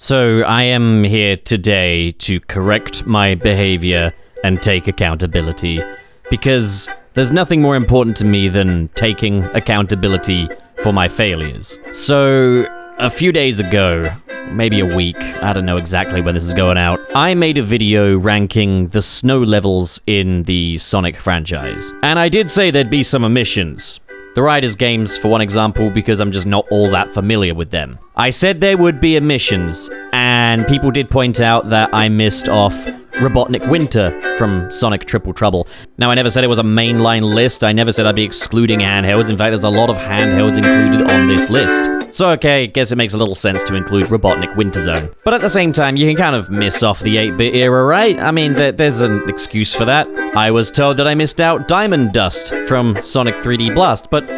So I am here today to correct my behavior and take accountability, because there's nothing more important to me than taking accountability for my failures. So a few days ago, maybe a week, I don't know exactly when this is going out, I made a video ranking the snow levels in the Sonic franchise. And I did say there'd be some omissions. The Riders games, for one example, because I'm just not all that familiar with them. I said there would be omissions, and people did point out that I missed off Robotnik Winter from Sonic Triple Trouble. Now, I never said it was a mainline list. I never said I'd be excluding handhelds. In fact, there's a lot of handhelds included on this list. So, okay, guess it makes a little sense to include Robotnik Winter Zone. But at the same time, you can kind of miss off the 8-bit era, right? I mean, there's an excuse for that. I was told that I missed out Diamond Dust from Sonic 3D Blast, but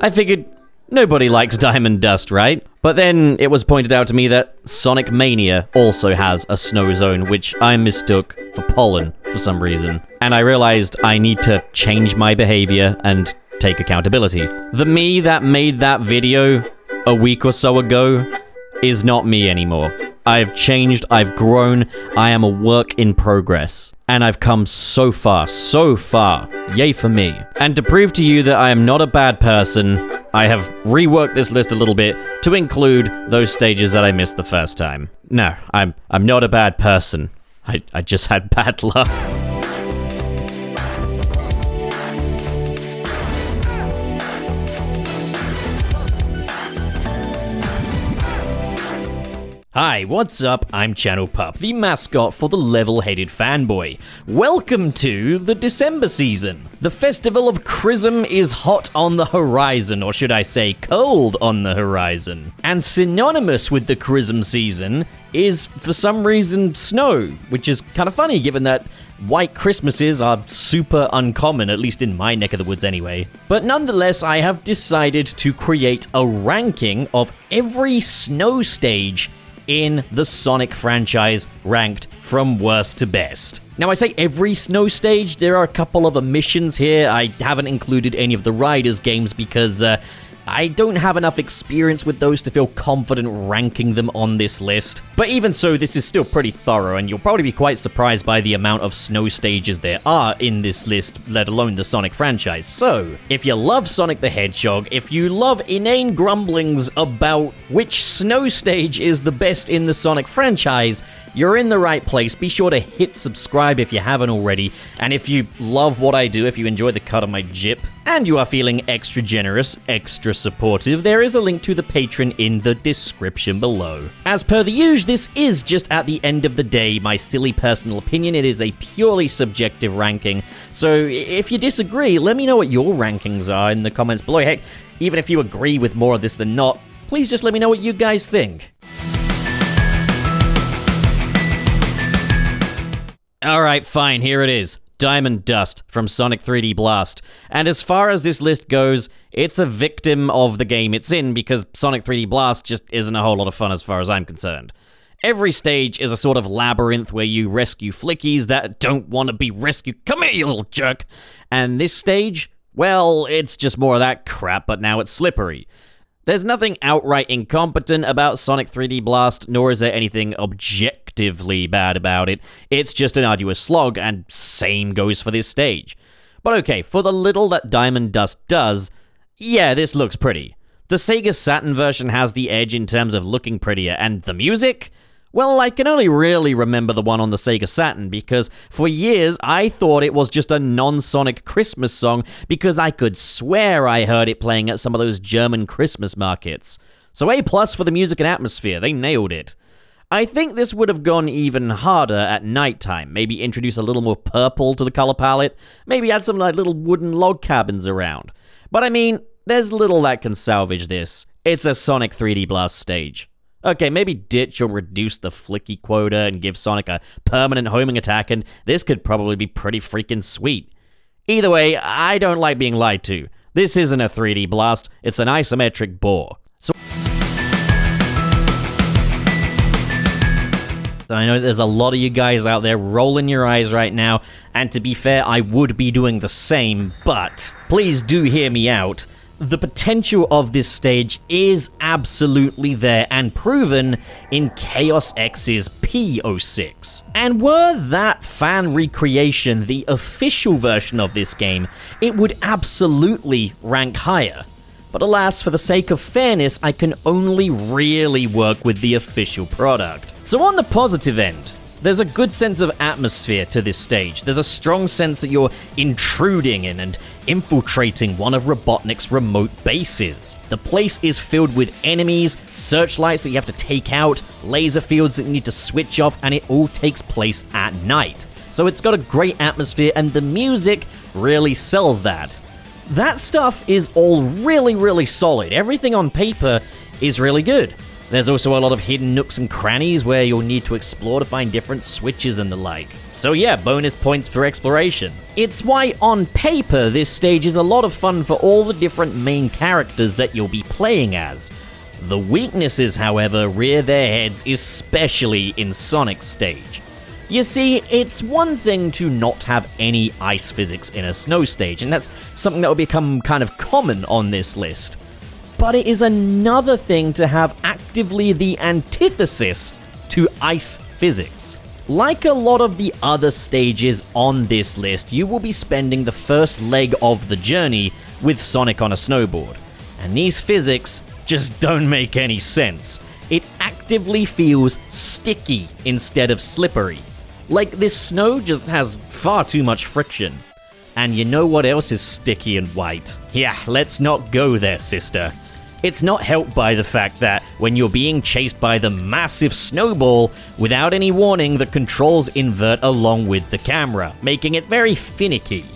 I figured nobody likes Diamond Dust, right? But then it was pointed out to me that Sonic Mania also has a snow zone, which I mistook for pollen for some reason. And I realized I need to change my behavior and take accountability. The me that made that video a week or so ago is not me anymore. I've changed, I've grown, I am a work in progress. And I've come so far, yay for me. And to prove to you that I am not a bad person, I have reworked this list a little bit to include those stages that I missed the first time. No, I'm not a bad person. I just had bad luck. Hi, what's up? I'm Channel Pup, the mascot for the level-headed fanboy. Welcome to the December season. The festival of Chrism is hot on the horizon, or should I say cold on the horizon. And synonymous with the Chrism season is, for some reason, snow, which is kind of funny given that white Christmases are super uncommon, at least in my neck of the woods anyway. But nonetheless, I have decided to create a ranking of every snow stage in the Sonic franchise, ranked from worst to best. Now, I say every snow stage. There are a couple of omissions here. I haven't included any of the Riders games because I don't have enough experience with those to feel confident ranking them on this list. But even so, this is still pretty thorough, and you'll probably be quite surprised by the amount of snow stages there are in this list, let alone the Sonic franchise. So, if you love Sonic the Hedgehog, if you love inane grumblings about which snow stage is the best in the Sonic franchise, you're in the right place. Be sure to hit subscribe if you haven't already. And if you love what I do, if you enjoy the cut of my jip, and you are feeling extra generous, extra supportive, there is a link to the Patreon in the description below. As per the usual, this is just at the end of the day my silly personal opinion. It is a purely subjective ranking. So if you disagree, let me know what your rankings are in the comments below. Heck, even if you agree with more of this than not, please just let me know what you guys think. Alright, fine, here it is. Diamond Dust from Sonic 3D Blast. And as far as this list goes, it's a victim of the game it's in, because Sonic 3D Blast just isn't a whole lot of fun as far as I'm concerned. Every stage is a sort of labyrinth where you rescue flickies that don't want to be rescued. Come here, you little jerk! And this stage, well, it's just more of that crap, but now it's slippery. There's nothing outright incompetent about Sonic 3D Blast, nor is there anything objectively bad about it. It's just an arduous slog, and same goes for this stage. But okay, for the little that Diamond Dust does, yeah, this looks pretty. The Sega Saturn version has the edge in terms of looking prettier, and the music? Well, I can only really remember the one on the Sega Saturn, because for years I thought it was just a non-Sonic Christmas song because I could swear I heard it playing at some of those German Christmas markets. So A+ for the music and atmosphere, they nailed it. I think this would have gone even harder at nighttime, maybe introduce a little more purple to the color palette, maybe add some like little wooden log cabins around. But I mean, there's little that can salvage this. It's a Sonic 3D Blast stage. Okay, maybe ditch or reduce the flicky quota and give Sonic a permanent homing attack, and this could probably be pretty freaking sweet. Either way, I don't like being lied to. This isn't a 3D Blast, it's an isometric bore. So I know there's a lot of you guys out there rolling your eyes right now, and to be fair, I would be doing the same, but please do hear me out. The potential of this stage is absolutely there and proven in Chaos X's P06. And were that fan recreation the official version of this game, it would absolutely rank higher. But alas, for the sake of fairness, I can only really work with the official product. So on the positive end, there's a good sense of atmosphere to this stage. There's a strong sense that you're intruding in and infiltrating one of Robotnik's remote bases. The place is filled with enemies, searchlights that you have to take out, laser fields that you need to switch off, and it all takes place at night. So it's got a great atmosphere, and the music really sells that. That stuff is all really solid. Everything on paper is really good. There's also a lot of hidden nooks and crannies where you'll need to explore to find different switches and the like. So yeah, bonus points for exploration. It's why on paper this stage is a lot of fun for all the different main characters that you'll be playing as. The weaknesses, however, rear their heads, especially in Sonic's stage. You see, it's one thing to not have any ice physics in a snow stage, and that's something that will become kind of common on this list. But it is another thing to have actively the antithesis to ice physics. Like a lot of the other stages on this list, you will be spending the first leg of the journey with Sonic on a snowboard. And these physics just don't make any sense. It actively feels sticky instead of slippery. Like this snow just has far too much friction. And you know what else is sticky and white? Yeah, let's not go there, sister. It's not helped by the fact that when you're being chased by the massive snowball, without any warning, the controls invert along with the camera, making it very finicky.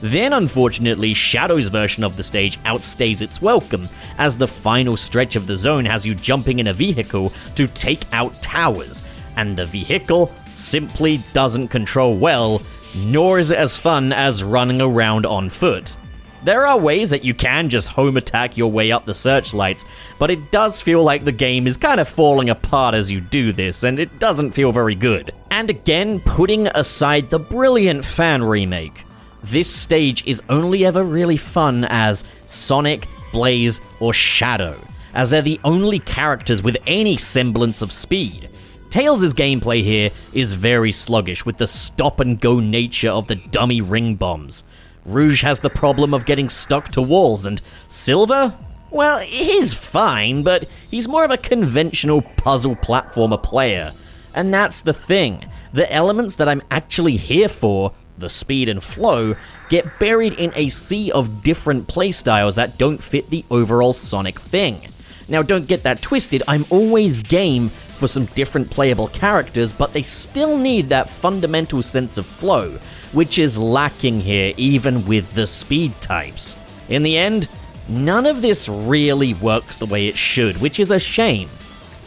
Then, unfortunately, Shadow's version of the stage outstays its welcome, as the final stretch of the zone has you jumping in a vehicle to take out towers, and the vehicle simply doesn't control well, nor is it as fun as running around on foot. There are ways that you can just home attack your way up the searchlights, but it does feel like the game is kind of falling apart as you do this, and it doesn't feel very good. And again, putting aside the brilliant fan remake, this stage is only ever really fun as Sonic, Blaze, or Shadow, as they're the only characters with any semblance of speed. Tails' gameplay here is very sluggish with the stop-and-go nature of the dummy ring bombs. Rouge has the problem of getting stuck to walls, and Silver? Well, he's fine, but he's more of a conventional puzzle platformer player. And that's the thing. The elements that I'm actually here for, the speed and flow, get buried in a sea of different playstyles that don't fit the overall Sonic thing. Now, don't get that twisted, I'm always game for some different playable characters, but they still need that fundamental sense of flow, which is lacking here even with the speed types. In the end, none of this really works the way it should, which is a shame.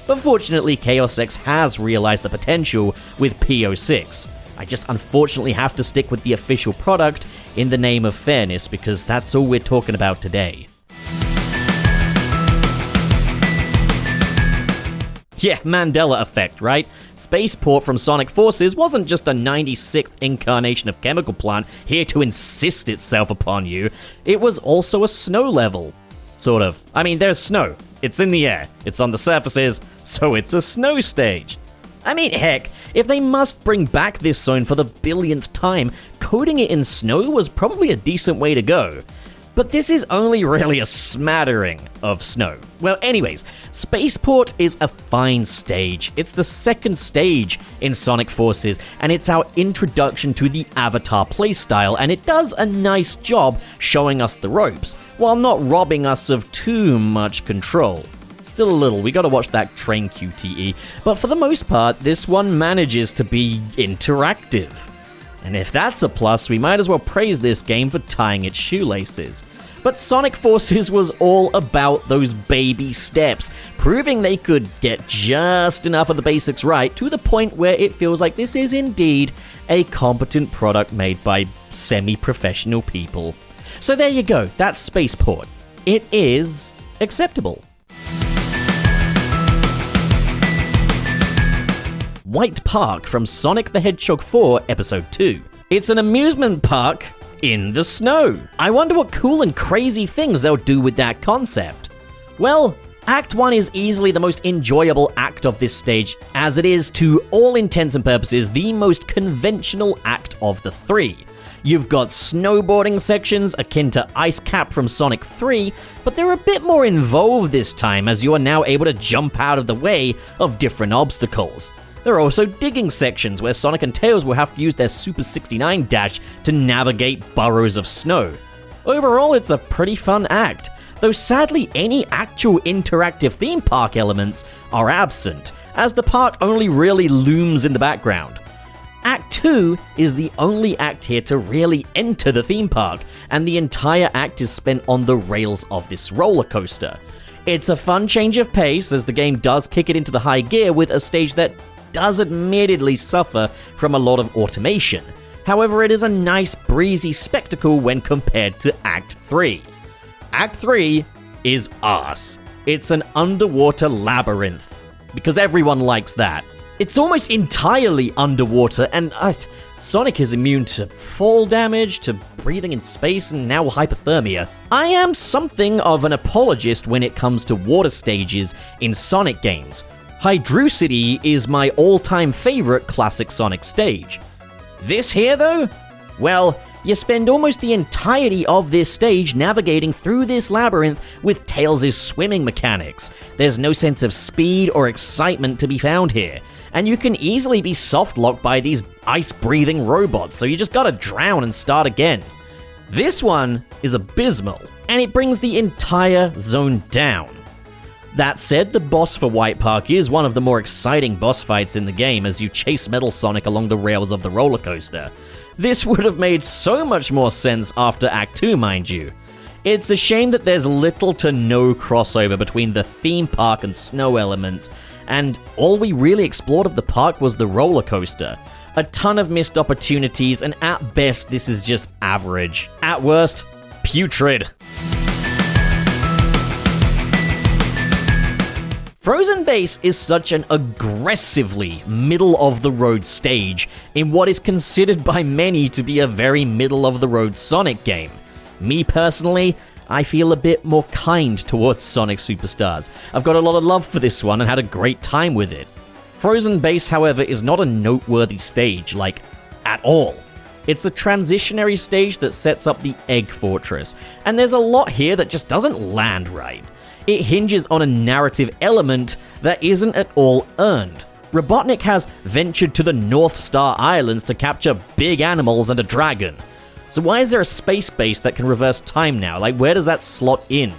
But fortunately, Chaos X has realized the potential with P06. I just unfortunately have to stick with the official product in the name of fairness, because that's all we're talking about today. Yeah, Mandela effect, right? Spaceport from Sonic Forces wasn't just a 96th incarnation of Chemical Plant here to insist itself upon you. It was also a snow level. Sort of. I mean, there's snow. It's in the air. It's on the surfaces, so it's a snow stage. I mean, heck, if they must bring back this zone for the billionth time, coating it in snow was probably a decent way to go. But this is only really a smattering of snow. Well, anyways, Spaceport is a fine stage. It's the second stage in Sonic Forces, and it's our introduction to the Avatar playstyle, and it does a nice job showing us the ropes, while not robbing us of too much control. Still a little, we gotta watch that train QTE, but for the most part, this one manages to be interactive. And if that's a plus, we might as well praise this game for tying its shoelaces. But Sonic Forces was all about those baby steps, proving they could get just enough of the basics right to the point where it feels like this is indeed a competent product made by semi-professional people. So there you go, that's Spaceport. It is acceptable. White Park from Sonic the Hedgehog 4 Episode 2. It's an amusement park in the snow. I wonder what cool and crazy things they'll do with that concept. Well, Act 1 is easily the most enjoyable act of this stage, as it is, to all intents and purposes, the most conventional act of the three. You've got snowboarding sections akin to Ice Cap from Sonic 3, but they're a bit more involved this time, as you are now able to jump out of the way of different obstacles. There are also digging sections where Sonic and Tails will have to use their Super 69 dash to navigate burrows of snow. Overall, it's a pretty fun act, though sadly any actual interactive theme park elements are absent, as the park only really looms in the background. Act 2 is the only act here to really enter the theme park, and the entire act is spent on the rails of this roller coaster. It's a fun change of pace, as the game does kick it into the high gear with a stage that does admittedly suffer from a lot of automation. However, it is a nice breezy spectacle when compared to Act 3. Act 3 is arse. It's an underwater labyrinth, because everyone likes that. It's almost entirely underwater, and Sonic is immune to fall damage, to breathing in space, and now hypothermia. I am something of an apologist when it comes to water stages in Sonic games. Hydrucity is my all-time favorite classic Sonic stage. This here, though? Well, you spend almost the entirety of this stage navigating through this labyrinth with Tails' swimming mechanics. There's no sense of speed or excitement to be found here, and you can easily be soft-locked by these ice-breathing robots, so you just gotta drown and start again. This one is abysmal, and it brings the entire zone down. That said, the boss for White Park is one of the more exciting boss fights in the game as you chase Metal Sonic along the rails of the roller coaster. This would have made so much more sense after Act 2, mind you. It's a shame that there's little to no crossover between the theme park and snow elements, and all we really explored of the park was the roller coaster. A ton of missed opportunities, and at best this is just average. At worst, putrid. Frozen Base is such an aggressively middle-of-the-road stage in what is considered by many to be a very middle-of-the-road Sonic game. Me personally, I feel a bit more kind towards Sonic Superstars. I've got a lot of love for this one and had a great time with it. Frozen Base, however, is not a noteworthy stage, like, at all. It's a transitionary stage that sets up the Egg Fortress, and there's a lot here that just doesn't land right. It hinges on a narrative element that isn't at all earned. Robotnik has ventured to the North Star Islands to capture big animals and a dragon. So why is there a space base that can reverse time now? Like, where does that slot in?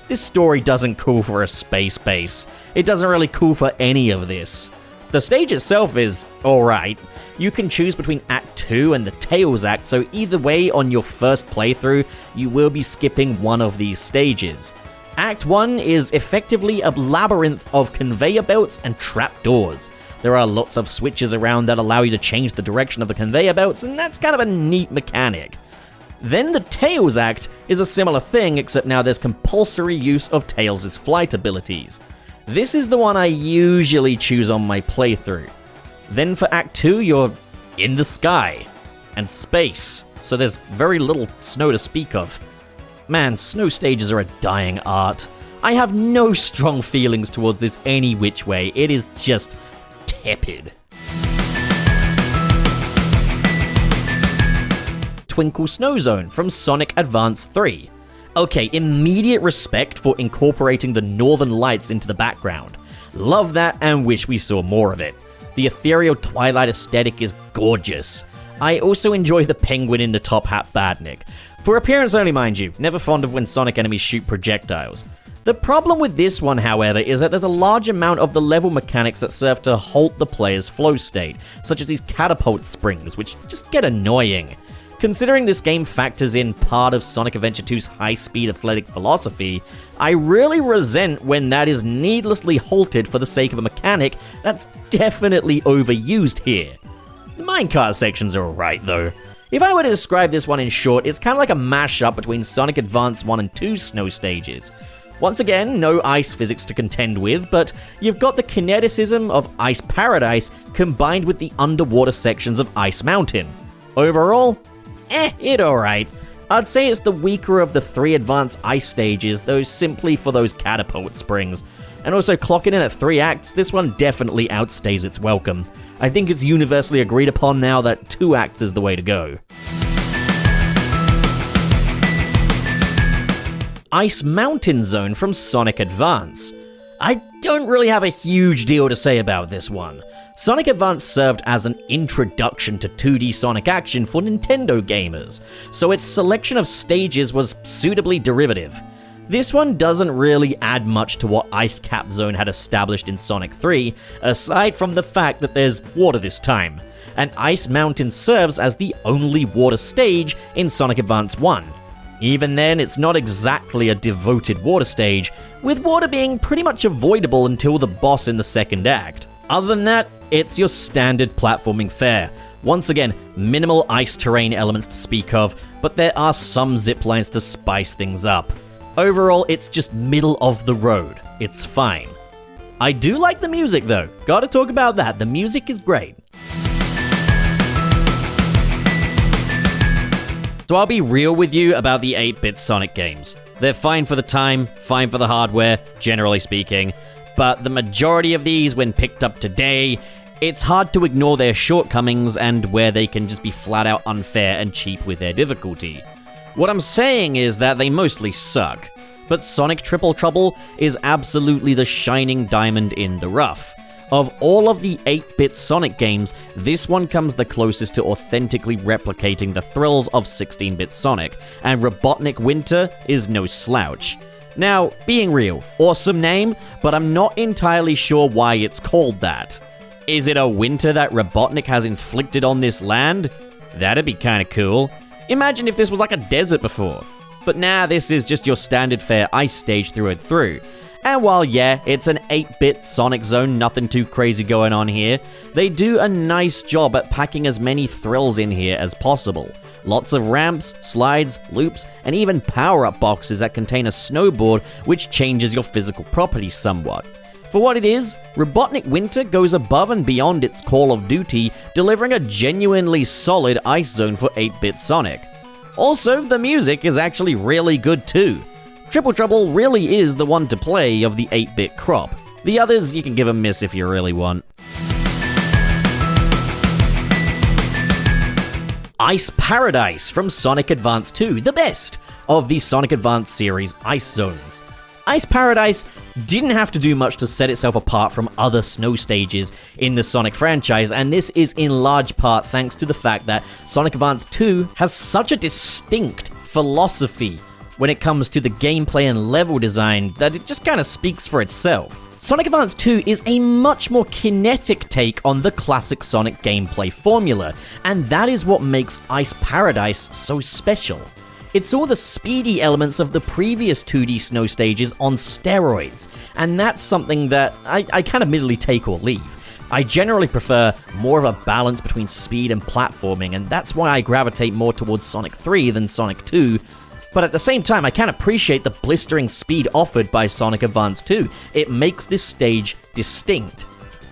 This story doesn't call for a space base. It doesn't really call for any of this. The stage itself is alright. You can choose between Act 2 and the Tails Act, so either way on your first playthrough, you will be skipping one of these stages. Act 1 is effectively a labyrinth of conveyor belts and trapdoors. There are lots of switches around that allow you to change the direction of the conveyor belts, and that's kind of a neat mechanic. Then the Tails Act is a similar thing, except now there's compulsory use of Tails' flight abilities. This is the one I usually choose on my playthrough. Then for Act 2, you're in the sky and space, so there's very little snow to speak of. Man, snow stages are a dying art. I have no strong feelings towards this any which way. It is just tepid. Twinkle Snow Zone from Sonic Advance 3. Okay, immediate respect for incorporating the northern lights into the background. Love that and wish we saw more of it. The ethereal twilight aesthetic is gorgeous. I also enjoy the penguin in the top hat badnik. For appearance only, mind you, never fond of when Sonic enemies shoot projectiles. The problem with this one, however, is that there's a large amount of the level mechanics that serve to halt the player's flow state, such as these catapult springs, which just get annoying. Considering this game factors in part of Sonic Adventure 2's high-speed athletic philosophy, I really resent when that is needlessly halted for the sake of a mechanic that's definitely overused here. The minecart sections are alright though. If I were to describe this one in short, it's kind of like a mashup between Sonic Advance 1 and 2's snow stages. Once again, no ice physics to contend with, but you've got the kineticism of Ice Paradise combined with the underwater sections of Ice Mountain. Overall, it alright. I'd say it's the weaker of the 3 advanced ice stages, though simply for those catapult springs. And also clocking in at 3 acts, this one definitely outstays its welcome. I think it's universally agreed upon now that 2 acts is the way to go. Ice Mountain Zone from Sonic Advance. I don't really have a huge deal to say about this one. Sonic Advance served as an introduction to 2D Sonic action for Nintendo gamers, so its selection of stages was suitably derivative. This one doesn't really add much to what Ice Cap Zone had established in Sonic 3, aside from the fact that there's water this time, and Ice Mountain serves as the only water stage in Sonic Advance 1. Even then, it's not exactly a devoted water stage, with water being pretty much avoidable until the boss in the second act. Other than that, it's your standard platforming fare. Once again, minimal ice terrain elements to speak of, but there are some zip lines to spice things up. Overall, it's just middle of the road. It's fine. I do like the music though, gotta talk about that, the music is great. So I'll be real with you about the 8-bit Sonic games. They're fine for the time, fine for the hardware, generally speaking, but the majority of these, when picked up today, it's hard to ignore their shortcomings and where they can just be flat out unfair and cheap with their difficulty. What I'm saying is that they mostly suck, but Sonic Triple Trouble is absolutely the shining diamond in the rough. Of all of the 8-bit Sonic games, this one comes the closest to authentically replicating the thrills of 16-bit Sonic, and Robotnik Winter is no slouch. Now, being real, awesome name, but I'm not entirely sure why it's called that. Is it a winter that Robotnik has inflicted on this land? That'd be kinda cool. Imagine if this was like a desert before. But nah, this is just your standard fare ice stage through and through. And while yeah, it's an 8-bit Sonic Zone, nothing too crazy going on here, they do a nice job at packing as many thrills in here as possible. Lots of ramps, slides, loops, and even power-up boxes that contain a snowboard which changes your physical properties somewhat. For what it is, Robotnik Winter goes above and beyond its call of duty, delivering a genuinely solid ice zone for 8-bit Sonic. Also, the music is actually really good too. Triple Trouble really is the one to play of the 8-bit crop. The others you can give a miss if you really want. Ice Paradise from Sonic Advance 2, the best of the Sonic Advance series ice zones. Ice Paradise didn't have to do much to set itself apart from other snow stages in the Sonic franchise, and this is in large part thanks to the fact that Sonic Advance 2 has such a distinct philosophy when it comes to the gameplay and level design that it just kind of speaks for itself. Sonic Advance 2 is a much more kinetic take on the classic Sonic gameplay formula, and that is what makes Ice Paradise so special. It's all the speedy elements of the previous 2D snow stages on steroids, and that's something that I can admittedly take or leave. I generally prefer more of a balance between speed and platforming, and that's why I gravitate more towards Sonic 3 than Sonic 2, but at the same time I can appreciate the blistering speed offered by Sonic Advance 2. It makes this stage distinct.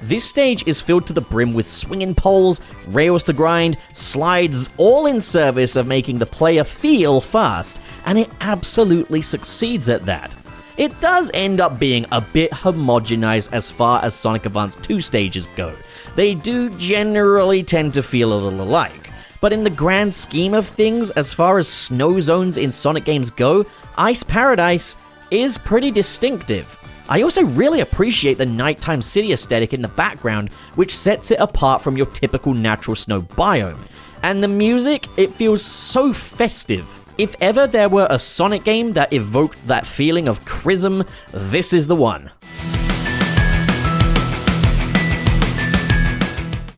This stage is filled to the brim with swinging poles, rails to grind, slides, all in service of making the player feel fast, and it absolutely succeeds at that. It does end up being a bit homogenized as far as Sonic Advance 2 stages go. They do generally tend to feel a little alike, but in the grand scheme of things, as far as snow zones in Sonic games go, Ice Paradise is pretty distinctive. I also really appreciate the nighttime city aesthetic in the background, which sets it apart from your typical natural snow biome. And the music, it feels so festive. If ever there were a Sonic game that evoked that feeling of chrism, this is the one.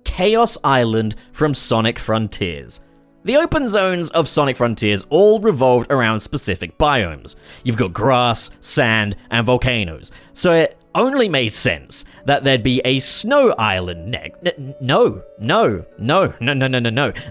Chaos Island from Sonic Frontiers. The open zones of Sonic Frontiers all revolved around specific biomes. You've got grass, sand, and volcanoes, so it only made sense that there'd be a snow island next. No.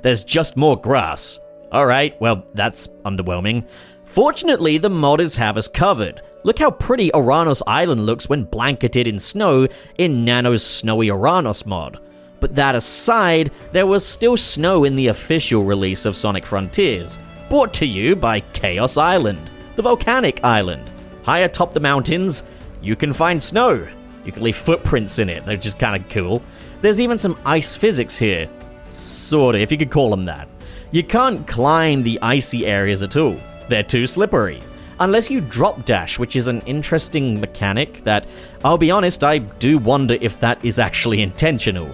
There's just more grass. Alright, well, that's underwhelming. Fortunately, the modders have us covered. Look how pretty Oranos Island looks when blanketed in snow in Nano's Snowy Oranos mod. But that aside, there was still snow in the official release of Sonic Frontiers, brought to you by Chaos Island, the volcanic island. High atop the mountains, you can find snow. You can leave footprints in it, they're just kind of cool. There's even some ice physics here. Sorta, if you could call them that. You can't climb the icy areas at all. They're too slippery. Unless you drop dash, which is an interesting mechanic that, I'll be honest, I do wonder if that is actually intentional.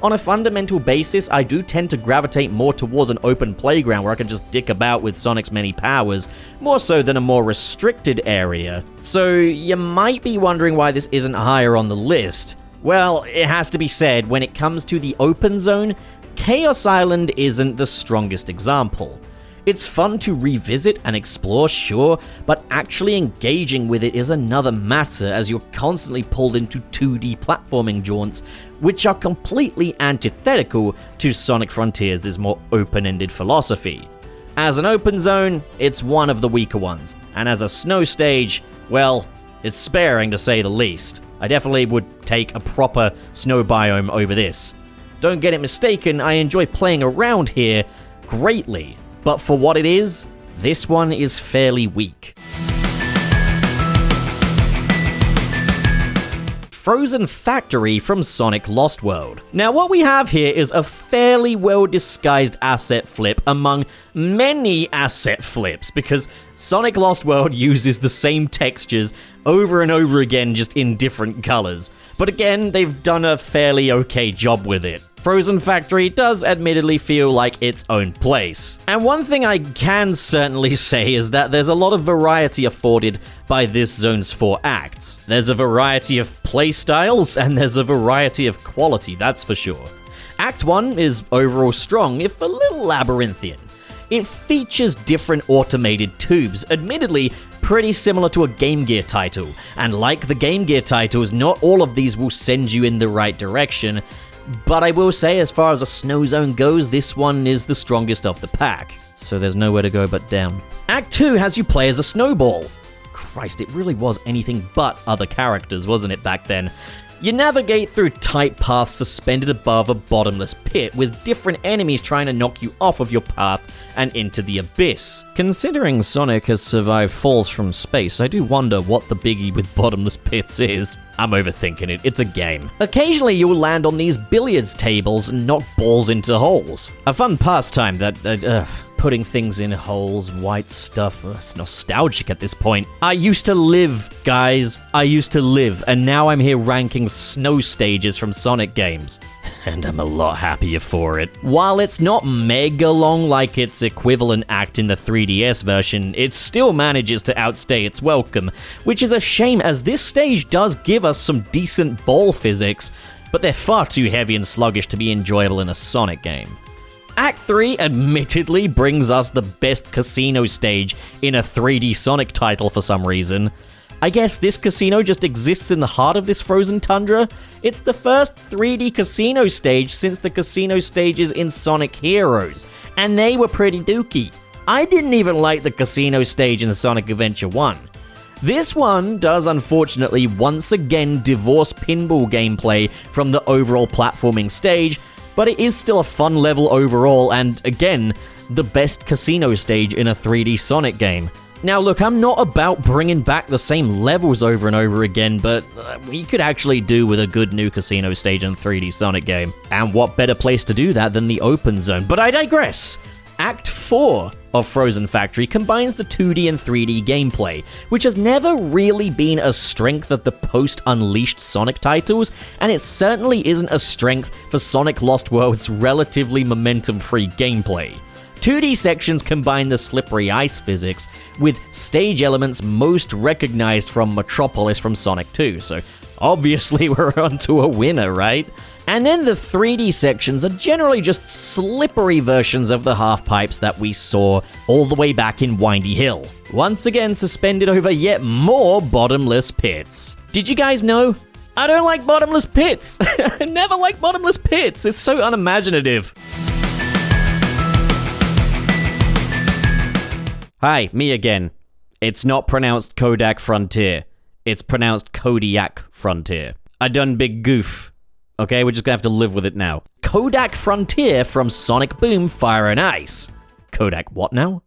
On a fundamental basis, I do tend to gravitate more towards an open playground where I can just dick about with Sonic's many powers, more so than a more restricted area. So you might be wondering why this isn't higher on the list. Well, it has to be said, when it comes to the open zone, Chaos Island isn't the strongest example. It's fun to revisit and explore, sure, but actually engaging with it is another matter as you're constantly pulled into 2D platforming jaunts, which are completely antithetical to Sonic Frontiers' more open-ended philosophy. As an open zone, it's one of the weaker ones, and as a snow stage, well, it's sparing to say the least. I definitely would take a proper snow biome over this. Don't get it mistaken, I enjoy playing around here greatly. But for what it is, this one is fairly weak. Frozen Factory from Sonic Lost World. Now what we have here is a fairly well-disguised asset flip among many asset flips, because Sonic Lost World uses the same textures over and over again, just in different colors. But again, they've done a fairly okay job with it. Frozen Factory does admittedly feel like its own place. And one thing I can certainly say is that there's a lot of variety afforded by this zone's 4 acts. There's a variety of playstyles, and there's a variety of quality, that's for sure. Act 1 is overall strong, if a little labyrinthian. It features different automated tubes, admittedly pretty similar to a Game Gear title, and like the Game Gear titles, not all of these will send you in the right direction. But I will say, as far as a snow zone goes, this one is the strongest of the pack. So there's nowhere to go but down. Act 2 has you play as a snowball. Christ, it really was anything but other characters, wasn't it, back then? You navigate through tight paths suspended above a bottomless pit, with different enemies trying to knock you off of your path and into the abyss. Considering Sonic has survived falls from space, I do wonder what the biggie with bottomless pits is. I'm overthinking it, it's a game. Occasionally you'll land on these billiards tables and knock balls into holes. A fun pastime that, putting things in holes, white stuff, it's nostalgic at this point. I used to live, guys. I used to live, and now I'm here ranking snow stages from Sonic games. And I'm a lot happier for it. While it's not mega long like its equivalent act in the 3DS version, it still manages to outstay its welcome, which is a shame as this stage does give us some decent ball physics, but they're far too heavy and sluggish to be enjoyable in a Sonic game. Act 3 admittedly brings us the best casino stage in a 3D Sonic title for some reason. I guess this casino just exists in the heart of this frozen tundra. It's the first 3D casino stage since the casino stages in Sonic Heroes, and they were pretty dookie. I didn't even like the casino stage in Sonic Adventure 1. This one does unfortunately once again divorce pinball gameplay from the overall platforming stage, but it is still a fun level overall, and again, the best casino stage in a 3D Sonic game. Now look, I'm not about bringing back the same levels over and over again, but we could actually do with a good new casino stage in a 3D Sonic game. And what better place to do that than the open zone? But I digress! Act 4 of Frozen Factory combines the 2D and 3D gameplay, which has never really been a strength of the post-Unleashed Sonic titles, and it certainly isn't a strength for Sonic Lost World's relatively momentum-free gameplay. 2D sections combine the slippery ice physics with stage elements most recognized from Metropolis from Sonic 2, so obviously we're onto a winner, right? And then the 3D sections are generally just slippery versions of the half-pipes that we saw all the way back in Windy Hill, once again suspended over yet more bottomless pits. Did you guys know? I don't like bottomless pits! I never like bottomless pits! It's so unimaginative. Hi, me again. It's not pronounced Kodak Frontier. It's pronounced Kodiak Frontier. I done big goof. Okay, we're just gonna have to live with it now. Kodak Frontier from Sonic Boom Fire and Ice. Kodak what now?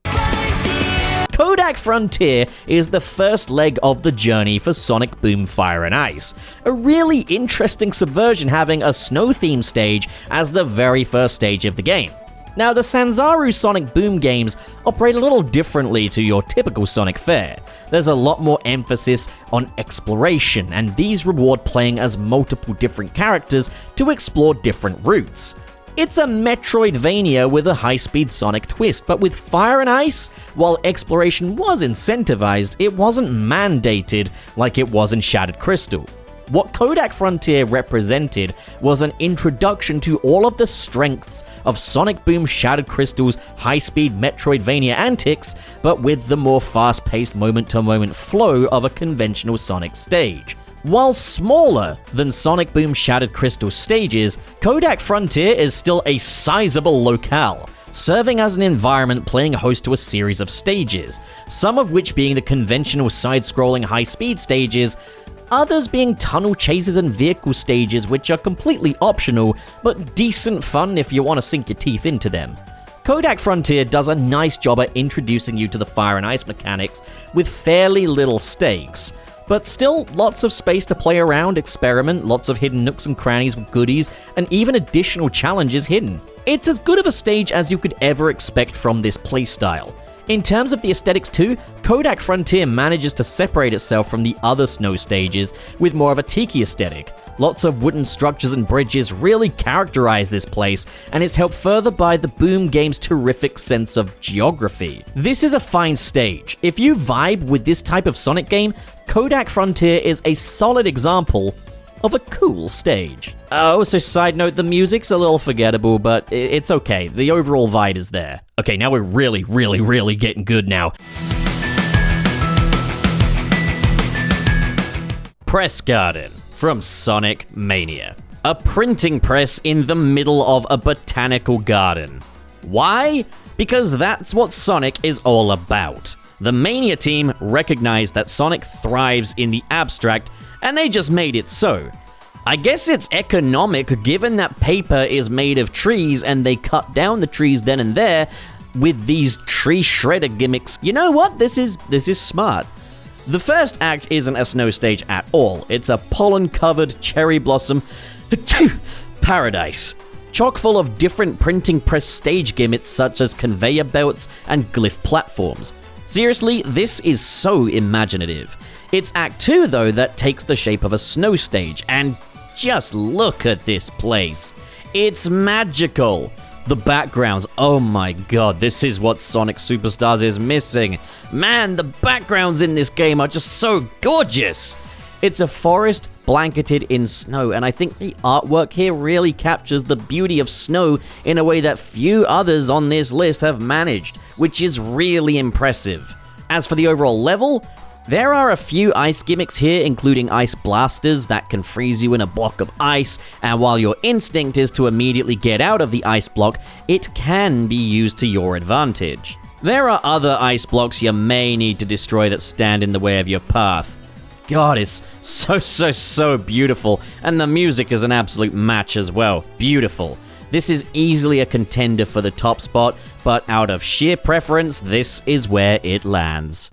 Kodak Frontier is the first leg of the journey for Sonic Boom Fire and Ice. A really interesting subversion having a snow-themed stage as the very first stage of the game. Now, the Sanzaru Sonic Boom games operate a little differently to your typical Sonic fare. There's a lot more emphasis on exploration, and these reward playing as multiple different characters to explore different routes. It's a Metroidvania with a high-speed Sonic twist, but with Fire and Ice, while exploration was incentivized, it wasn't mandated like it was in Shattered Crystal. What Kodak Frontier represented was an introduction to all of the strengths of Sonic Boom Shattered Crystal's high-speed Metroidvania antics, but with the more fast-paced moment-to-moment flow of a conventional Sonic stage. While smaller than Sonic Boom Shattered Crystal stages, Kodak Frontier is still a sizable locale, serving as an environment playing host to a series of stages, some of which being the conventional side-scrolling high-speed stages, others being tunnel chases and vehicle stages which are completely optional, but decent fun if you want to sink your teeth into them. Kodak Frontier does a nice job at introducing you to the Fire and Ice mechanics with fairly little stakes, but still lots of space to play around, experiment, lots of hidden nooks and crannies with goodies, and even additional challenges hidden. It's as good of a stage as you could ever expect from this playstyle. In terms of the aesthetics too, Kodak Frontier manages to separate itself from the other snow stages with more of a tiki aesthetic. Lots of wooden structures and bridges really characterize this place, and it's helped further by the Boom game's terrific sense of geography. This is a fine stage. If you vibe with this type of Sonic game, Kodak Frontier is a solid example of a cool stage. So side note, the music's a little forgettable, but it's okay. The overall vibe is there. Okay, now we're really getting good now. Press Garden from Sonic Mania. A printing press in the middle of a botanical garden. Why? Because that's what Sonic is all about. The Mania team recognized that Sonic thrives in the abstract, and they just made it so. I guess it's economic given that paper is made of trees and they cut down the trees then and there with these tree shredder gimmicks. You know what? This is smart. The first act isn't a snow stage at all. It's a pollen-covered cherry blossom paradise, chock full of different printing press stage gimmicks such as conveyor belts and glyph platforms. Seriously, this is so imaginative. It's Act 2, though, that takes the shape of a snow stage, and just look at this place. It's magical. The backgrounds, oh my god, this is what Sonic Superstars is missing. Man, the backgrounds in this game are just so gorgeous. It's a forest blanketed in snow, and I think the artwork here really captures the beauty of snow in a way that few others on this list have managed, which is really impressive. As for the overall level, there are a few ice gimmicks here, including ice blasters that can freeze you in a block of ice, and while your instinct is to immediately get out of the ice block, it can be used to your advantage. There are other ice blocks you may need to destroy that stand in the way of your path. God, it's so beautiful, and the music is an absolute match as well. Beautiful. This is easily a contender for the top spot, but out of sheer preference, this is where it lands.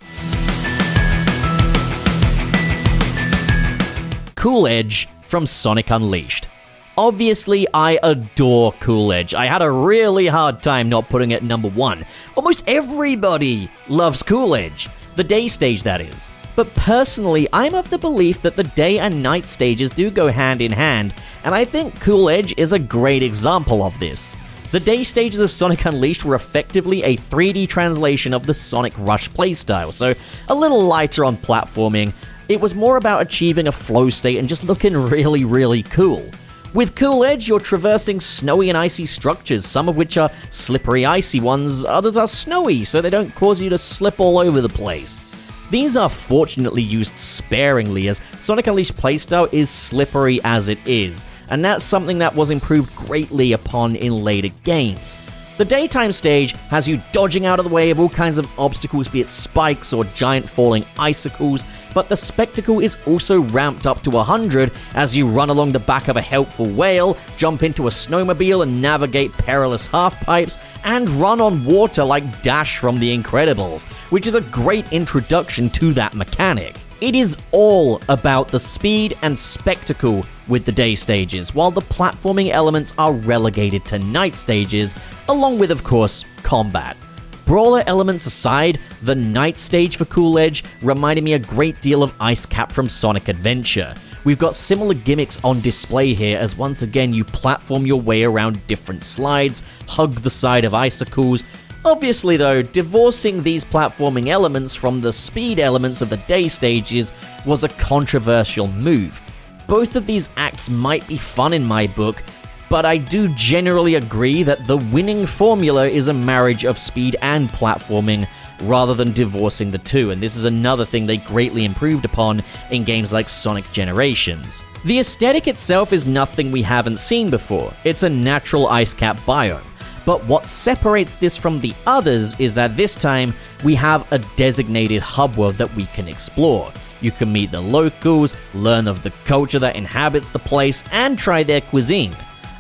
Cool Edge from Sonic Unleashed. Obviously, I adore Cool Edge. I had a really hard time not putting it number one. Almost everybody loves Cool Edge. The day stage, that is. But personally, I'm of the belief that the day and night stages do go hand in hand, and I think Cool Edge is a great example of this. The day stages of Sonic Unleashed were effectively a 3D translation of the Sonic Rush playstyle, so a little lighter on platforming. It was more about achieving a flow state and just looking really cool. With Cool Edge, you're traversing snowy and icy structures, some of which are slippery icy ones, others are snowy, so they don't cause you to slip all over the place. These are fortunately used sparingly, as Sonic Unleashed playstyle is slippery as it is, and that's something that was improved greatly upon in later games. The daytime stage has you dodging out of the way of all kinds of obstacles, be it spikes or giant falling icicles, but the spectacle is also ramped up to 100 as you run along the back of a helpful whale, jump into a snowmobile and navigate perilous half-pipes, and run on water like Dash from The Incredibles, which is a great introduction to that mechanic. It is all about the speed and spectacle with the day stages, while the platforming elements are relegated to night stages, along with, of course, combat. Brawler elements aside, the night stage for Cool Edge reminded me a great deal of Ice Cap from Sonic Adventure. We've got similar gimmicks on display here as once again you platform your way around different slides, hug the side of icicles. Obviously though, divorcing these platforming elements from the speed elements of the day stages was a controversial move. Both of these acts might be fun in my book, but I do generally agree that the winning formula is a marriage of speed and platforming rather than divorcing the two, and this is another thing they greatly improved upon in games like Sonic Generations. The aesthetic itself is nothing we haven't seen before. It's a natural ice cap biome. But what separates this from the others is that this time we have a designated hub world that we can explore. You can meet the locals, learn of the culture that inhabits the place, and try their cuisine.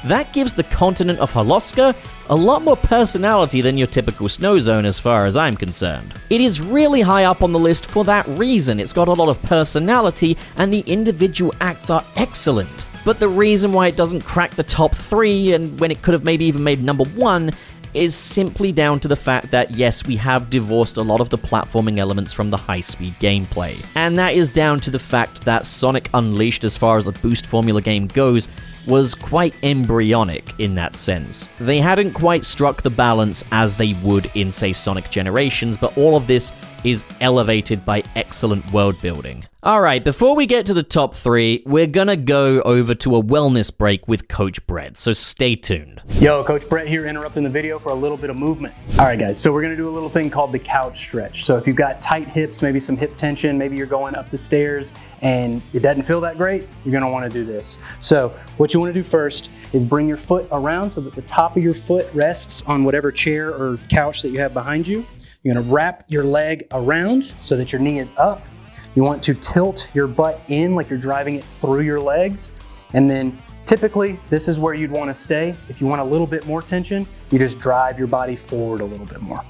That gives the continent of Holoska a lot more personality than your typical snow zone as far as I'm concerned. It is really high up on the list for that reason. It's got a lot of personality and the individual acts are excellent. But the reason why it doesn't crack the top 3, and when it could have maybe even made number 1, is simply down to the fact that yes, we have divorced a lot of the platforming elements from the high-speed gameplay. And that is down to the fact that Sonic Unleashed, as far as the boost formula game goes, was quite embryonic in that sense. They hadn't quite struck the balance as they would in, say, Sonic Generations, but all of this is elevated by excellent world building. Alright, before we get to the top 3, we're gonna go over to a wellness break with Coach Brett, so stay tuned. Yo, Coach Brett here, interrupting the video for a little bit of movement. Alright guys, so we're gonna do a little thing called the couch stretch. So if you've got tight hips, maybe some hip tension, maybe you're going up the stairs and it doesn't feel that great, you're gonna wanna do this. So what you wanna do first is bring your foot around so that the top of your foot rests on whatever chair or couch that you have behind you. You're gonna wrap your leg around so that your knee is up. You want to tilt your butt in like you're driving it through your legs. And then typically, this is where you'd want to stay. If you want a little bit more tension, you just drive your body forward a little bit more.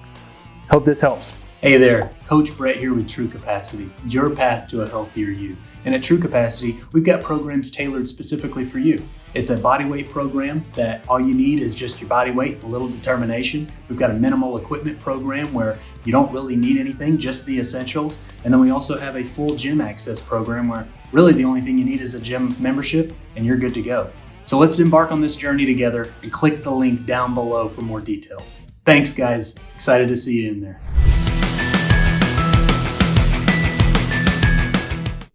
Hope this helps. Hey there, Coach Brett here with True Capacity, your path to a healthier you. And at True Capacity, we've got programs tailored specifically for you. It's a bodyweight program that all you need is just your body weight, a little determination. We've got a minimal equipment program where you don't really need anything, just the essentials. And then we also have a full gym access program where really the only thing you need is a gym membership and you're good to go. So let's embark on this journey together and click the link down below for more details. Thanks guys, excited to see you in there.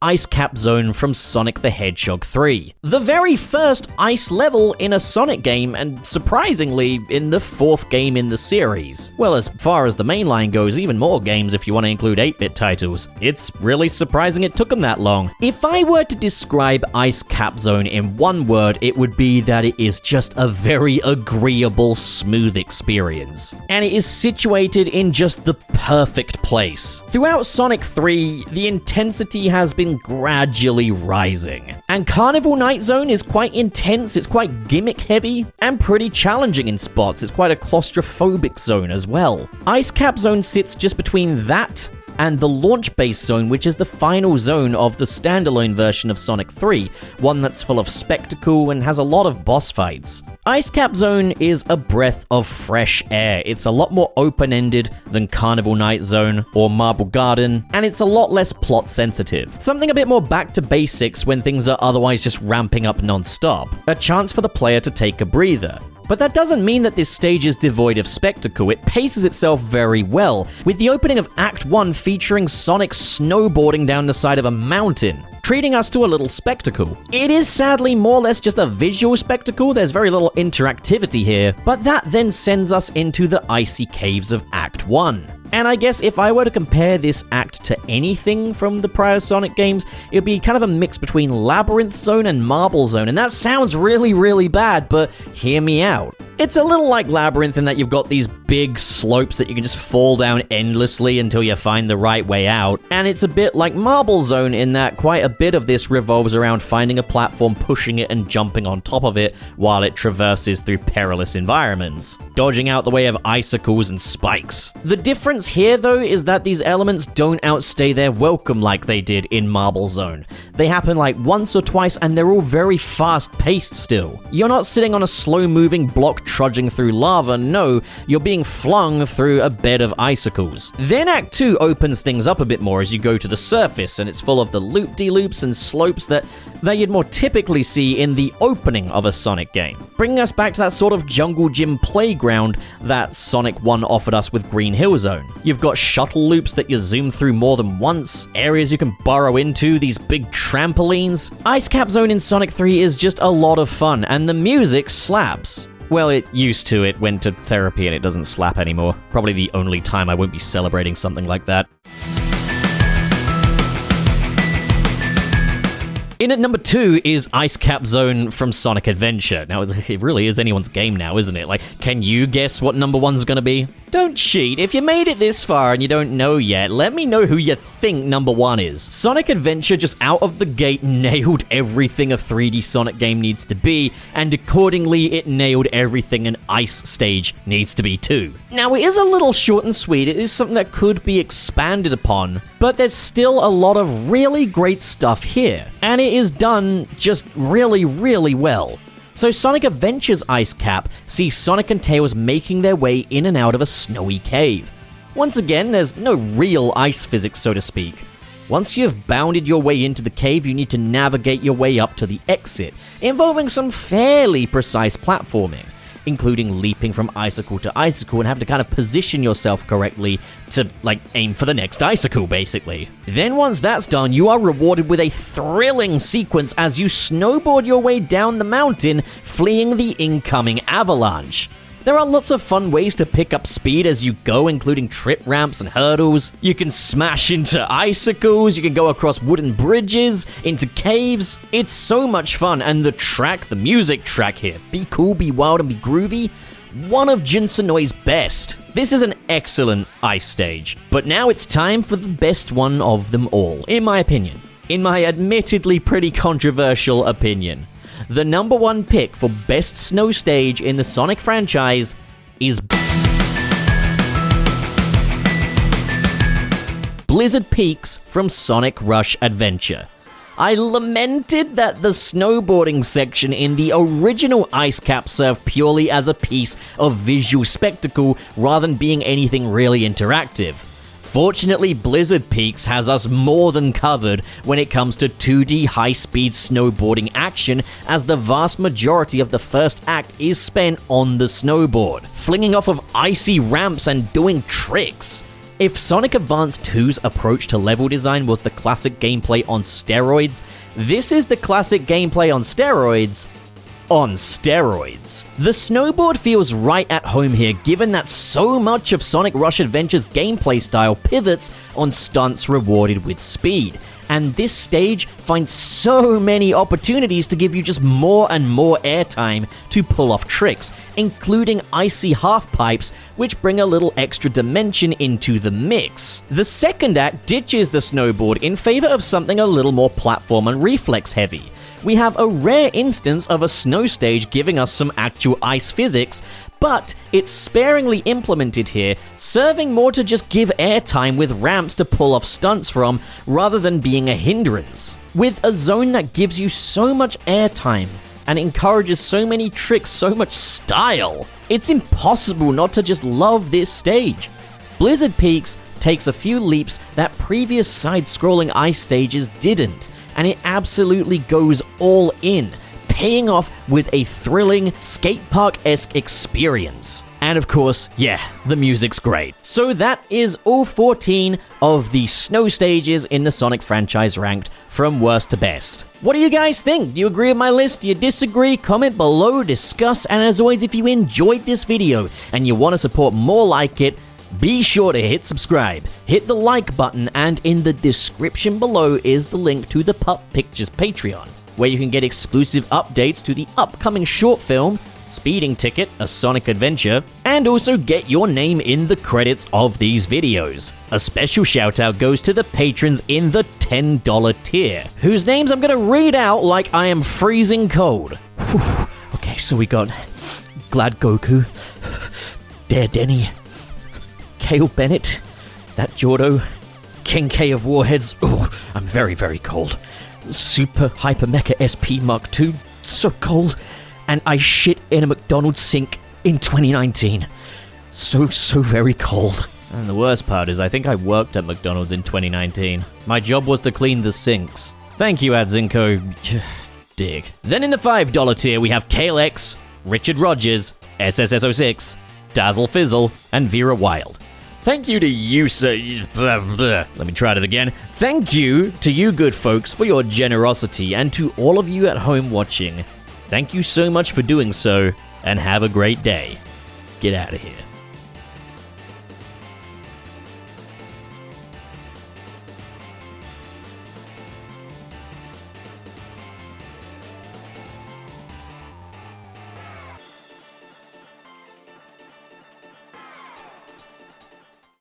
Ice Cap Zone from Sonic the Hedgehog 3. The very first ice level in a Sonic game, and surprisingly, in the 4th game in the series. Well, as far as the mainline goes, even more games if you want to include 8-bit titles. It's really surprising it took them that long. If I were to describe Ice Cap Zone in one word, it would be that it is just a very agreeable, smooth experience. And it is situated in just the perfect place. Throughout Sonic 3, the intensity has been gradually rising. And Carnival Night Zone is quite intense, it's quite gimmick heavy, and pretty challenging in spots. It's quite a claustrophobic zone as well. Ice Cap Zone sits just between that and the Launch Base Zone, which is the final zone of the standalone version of Sonic 3, one that's full of spectacle and has a lot of boss fights. Ice Cap Zone is a breath of fresh air. It's a lot more open-ended than Carnival Night Zone or Marble Garden, and it's a lot less plot sensitive. Something a bit more back to basics when things are otherwise just ramping up non-stop. A chance for the player to take a breather. But that doesn't mean that this stage is devoid of spectacle. It paces itself very well, with the opening of Act 1 featuring Sonic snowboarding down the side of a mountain, treating us to a little spectacle. It is sadly more or less just a visual spectacle, there's very little interactivity here, but that then sends us into the icy caves of Act 1. And I guess if I were to compare this act to anything from the prior Sonic games, it would be kind of a mix between Labyrinth Zone and Marble Zone, and that sounds really, really bad, but hear me out. It's a little like Labyrinth in that you've got these big slopes that you can just fall down endlessly until you find the right way out, and it's a bit like Marble Zone in that quite a bit of this revolves around finding a platform, pushing it, and jumping on top of it while it traverses through perilous environments, dodging out the way of icicles and spikes. The difference here, though, is that these elements don't outstay their welcome like they did in Marble Zone. They happen like once or twice, and they're all very fast-paced still. You're not sitting on a slow-moving block trudging through lava, no, you're being flung through a bed of icicles. Then Act 2 opens things up a bit more as you go to the surface, and it's full of the loop-de-loops and slopes that you'd more typically see in the opening of a Sonic game, bringing us back to that sort of jungle gym playground that Sonic 1 offered us with Green Hill Zone. You've got shuttle loops that you zoom through more than once, areas you can burrow into, these big trampolines. Ice Cap Zone in Sonic 3 is just a lot of fun, and the music slaps. Well, it used to. It went to therapy and it doesn't slap anymore. Probably the only time I won't be celebrating something like that. In at number 2 is Ice Cap Zone from Sonic Adventure. Now, it really is anyone's game now, isn't it? Like, can you guess what number 1's gonna be? Don't cheat. If you made it this far and you don't know yet, let me know who you think number 1 is. Sonic Adventure just out of the gate nailed everything a 3D Sonic game needs to be, and accordingly, it nailed everything an ice stage needs to be too. Now, it is a little short and sweet. It is something that could be expanded upon, but there's still a lot of really great stuff here, and it is done just really, really well. So Sonic Adventure's Ice Cap sees Sonic and Tails making their way in and out of a snowy cave. Once again, there's no real ice physics, so to speak. Once you've bounded your way into the cave, you need to navigate your way up to the exit, involving some fairly precise platforming, including leaping from icicle to icicle and have to kind of position yourself correctly to, aim for the next icicle, basically. Then once that's done, you are rewarded with a thrilling sequence as you snowboard your way down the mountain, fleeing the incoming avalanche. There are lots of fun ways to pick up speed as you go, including trip ramps and hurdles. You can smash into icicles, you can go across wooden bridges, into caves. It's so much fun, and the music track here, Be Cool, Be Wild, and Be Groovy, one of Jun Sonoi's best. This is an excellent ice stage, but now it's time for the best one of them all, in my opinion. In my admittedly pretty controversial opinion. The number 1 pick for best snow stage in the Sonic franchise is Blizzard Peaks from Sonic Rush Adventure. I lamented that the snowboarding section in the original Ice Cap served purely as a piece of visual spectacle rather than being anything really interactive. Fortunately, Blizzard Peaks has us more than covered when it comes to 2D high-speed snowboarding action, as the vast majority of the first act is spent on the snowboard, flinging off of icy ramps and doing tricks. If Sonic Advance 2's approach to level design was the classic gameplay on steroids, this is the classic gameplay on steroids. The snowboard feels right at home here, given that so much of Sonic Rush Adventure's gameplay style pivots on stunts rewarded with speed, and this stage finds so many opportunities to give you just more and more airtime to pull off tricks, including icy half-pipes, which bring a little extra dimension into the mix. The second act ditches the snowboard in favor of something a little more platform and reflex heavy. We have a rare instance of a snow stage giving us some actual ice physics, but it's sparingly implemented here, serving more to just give airtime with ramps to pull off stunts from, rather than being a hindrance. With a zone that gives you so much airtime, and encourages so many tricks, so much style, it's impossible not to just love this stage. Blizzard Peaks takes a few leaps that previous side-scrolling ice stages didn't, and it absolutely goes all in, paying off with a thrilling skate park-esque experience. And of course, the music's great. So that is all 14 of the snow stages in the Sonic franchise ranked from worst to best. What do you guys think? Do you agree with my list? Do you disagree? Comment below, discuss, and as always, if you enjoyed this video and you want to support more like it, be sure to hit subscribe, hit the like button, and in the description below is the link to the Pup Pictures Patreon, where you can get exclusive updates to the upcoming short film, speeding ticket, a Sonic adventure, and also get your name in the credits of these videos. A special shout out goes to the patrons in the $10 tier, whose names I'm gonna read out like I am freezing cold. Whew. Okay, so we got Glad Goku, Dare Denny, Kale Bennett, That Jordo, King K of Warheads, oh, I'm very, very cold. Super Hyper Mecha SP Mark II, so cold. And I shit in a McDonald's sink in 2019. So very cold. And the worst part is I think I worked at McDonald's in 2019. My job was to clean the sinks. Thank you, Adzinko. Dig. Then in the $5 tier we have Kale X, Richard Rogers, SSS06, Dazzle Fizzle, and Vera Wild. Thank you to you, sir. Let me try it again. Thank you to you good folks for your generosity, and to all of you at home watching. Thank you so much for doing so, and have a great day. Get out of here.